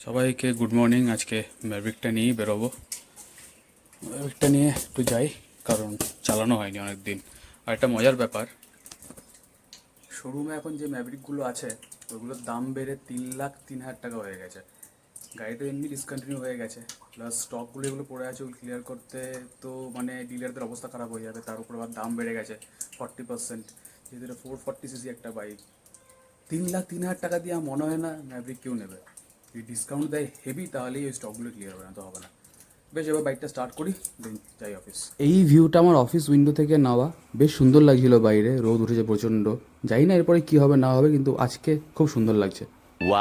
সবাইকে good morning. আজকে ম্যাভিকটা নিয়েই বেরোবো। ম্যাভিকটা নিয়ে একটু যাই, কারণ চালানো হয়নি অনেক দিন। আর একটা মজার ব্যাপার, শোরুমে এখন যে ম্যাভিকগুলো আছে ওগুলোর দাম বেড়ে 3,03,000 টাকা হয়ে গেছে। গাড়িটা এমনি ডিসকন্টিনিউ হয়ে গেছে, প্লাস স্টকগুলো এগুলো পড়ে আছে, ওগুলো ক্লিয়ার করতে তো মানে ডিলারদের অবস্থা খারাপ হয়ে যাবে। তার উপর আবার দাম বেড়ে গেছে 40%। যেহেতু 440cc একটা বাইক, 3,03,000 টাকা দিয়ে আমার মনে হয় না ম্যাভিক কেউ নেবে। যদি ডিসকাউন্ট দেয় হেভি, তাহলেই ওই স্টকগুলো ক্লিয়ার হবে, না তো হবে না। বেশ, এবার বাইকটা স্টার্ট করি, দেন যাই অফিস। এই ভিউটা আমার অফিস উইন্ডো থেকে নেওয়া, বেশ সুন্দর লাগছিল। বাইরে রোদ উঠেছে প্রচণ্ড, জানি না এরপরে কী হবে না হবে, কিন্তু আজকে খুব সুন্দর লাগছে।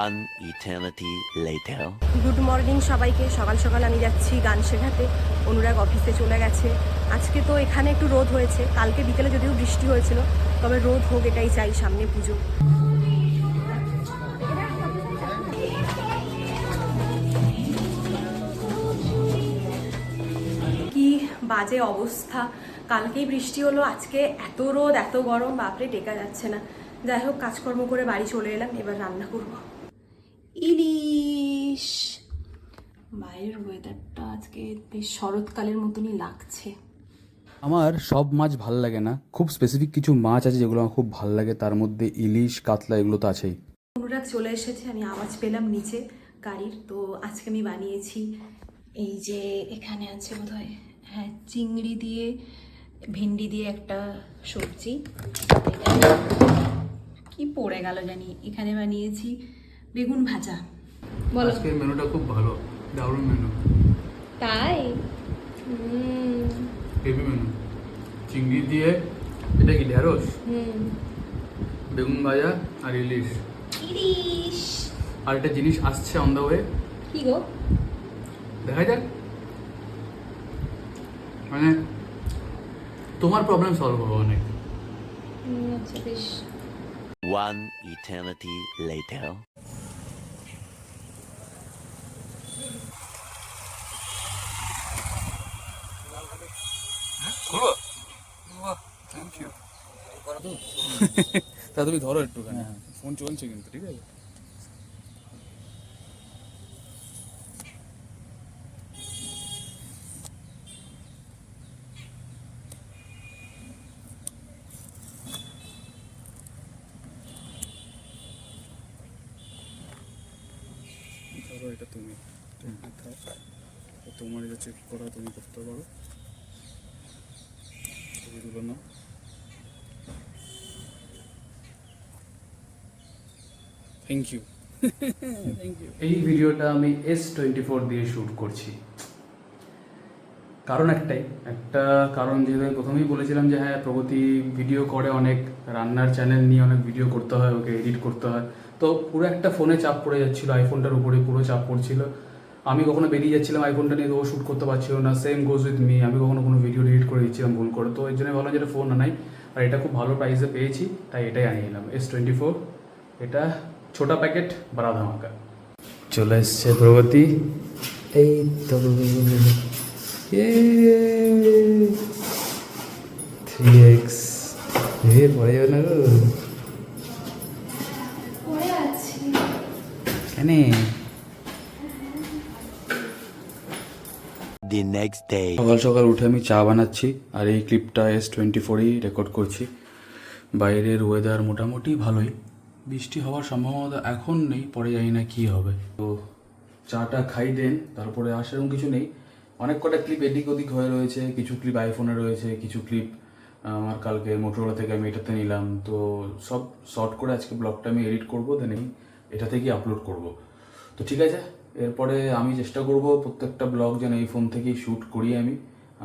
One eternity later. Good morning সবাইকে। সকাল সকাল আমি যাচ্ছি গান শেখাতে। অনুরাগ অফিসে চলে গেছে। আজকে তো এখানে একটু রোদ হয়েছে, কালকে বিকেলে যদিও বৃষ্টি হয়েছিল, তবে রোদ হোক এটাই চাই, সামনে পুজো। কি বাজে অবস্থা, কালকেই বৃষ্টি হলো, আজকে এত রোদ এত গরম, বাপরে টেকা যাচ্ছে না। যাই হোক, কাজকর্ম করে বাড়ি চলে এলাম, এবার রান্না করব ইলিশ। বাইরের ওয়েদারটা আজকে বেশ শরৎকালের মতনই লাগছে। আমার সব মাছ ভাল লাগে না, খুব স্পেসিফিক কিছু মাছ আছে যেগুলো আমার খুব ভাল লাগে, তার মধ্যে ইলিশ, কাতলা এগুলো তো আছেই। অনুরাগ চলে এসেছে, আমি আওয়াজ পেলাম নিচে গাড়ির। তো আজকে আমি বানিয়েছি, এই যে এখানে আছে বোধহয়, হ্যাঁ, চিংড়ি দিয়ে ভেন্ডি দিয়ে একটা সবজি। কি পড়ে গেল জানি, এখানে বানিয়েছি বেগুন ভাজা। বলো। আজকের মেনুটা খুব ভালো, দারুণ মেনু। তাই? Heavy menu. চিংড়ি দিয়ে, এটা কি ঢেঁড়স, বেগুন ভাজা আর ইলিশ। ইলিশ। আর একটা জিনিস আসছে অন দ্য ওয়ে, কি গো? দেখা যাক, মানে তোমার প্রবলেম সলভ হবে অনেক। আচ্ছা বেশ। One eternity later. Thank you. তা তুমি ধরো একটুখানি, ফোন চলছে কিন্তু, ঠিক আছে? ধরো, এটা তুমি তোমার এটা চেক করা তুমি করতে পারো, ছবিগুলো নাও। Thank you. এই ভিডিওটা আমি S24 দিয়ে শ্যুট করছি। কারণ একটা কারণ, যেহেতু আমি প্রথমেই বলেছিলাম যে হ্যাঁ, প্রগতি ভিডিও করে অনেক, রান্নার চ্যানেল নিয়ে অনেক ভিডিও করতে হয়, ওকে এডিট করতে হয়, তো পুরো একটা ফোনে চাপ পড়ে যাচ্ছিলো, আইফোনটার উপরে পুরো চাপ পড়ছিল। আমি কখনো বেরিয়ে যাচ্ছিলাম আইফোনটা নিয়ে, তো ও শ্যুট করতে পারছিল না। সেম গোজ উইথ মি, আমি কখনো কোনো ভিডিও এডিট করে দিচ্ছিলাম ভুল করে, তো এর জন্য ভাবলাম যে এটা ফোন আনাই। আর এটা খুব ভালো প্রাইসে পেয়েছি, তাই এটাই আনিয়ে নিলাম, S24। এটা ছোটা প্যাকেট, বড়া ধামাকা। চলে এসছে প্রগতি, এই তো 3x। পড়ে যাবে না গো, কেন? The next day. সকাল সকাল উঠে আমি চা বানাচ্ছি, আর এই ক্লিপটা S24ই রেকর্ড করছি। বাইরের ওয়েদার মোটামুটি ভালোই, বৃষ্টি হওয়ার সম্ভাবনা এখন নেই, পরে জানি না কী হবে। তো চাটা খাই দেন, তারপরে আর সেরকম কিছু নেই। অনেক কটা ক্লিপ এদিক ওদিক হয়ে রয়েছে, কিছু ক্লিপ আইফোনে রয়েছে, কিছু ক্লিপ আমার কালকে মোটরোলা থেকে আমি এটাতে নিলাম। তো সব শর্ট করে আজকে ব্লগটা আমি এডিট করবো, দেন এটা থেকেই আপলোড করব। তো ঠিক আছে, এরপরে আমি চেষ্টা করব প্রত্যেকটা ব্লগ যেন এই ফোন থেকেই শ্যুট করি আমি।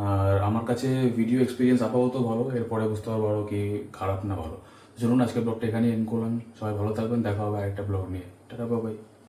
আর আমার কাছে ভিডিও এক্সপিরিয়েন্স আপাতত ভালো, এরপরে বুঝতে পারবো কি খারাপ না ভালো। চলুন আজকে ব্লগটা এখানেই এন্ড করলাম। সবাই ভালো থাকবেন, দেখা হবে আরেকটা ব্লগ নিয়ে। Tata, bye bye.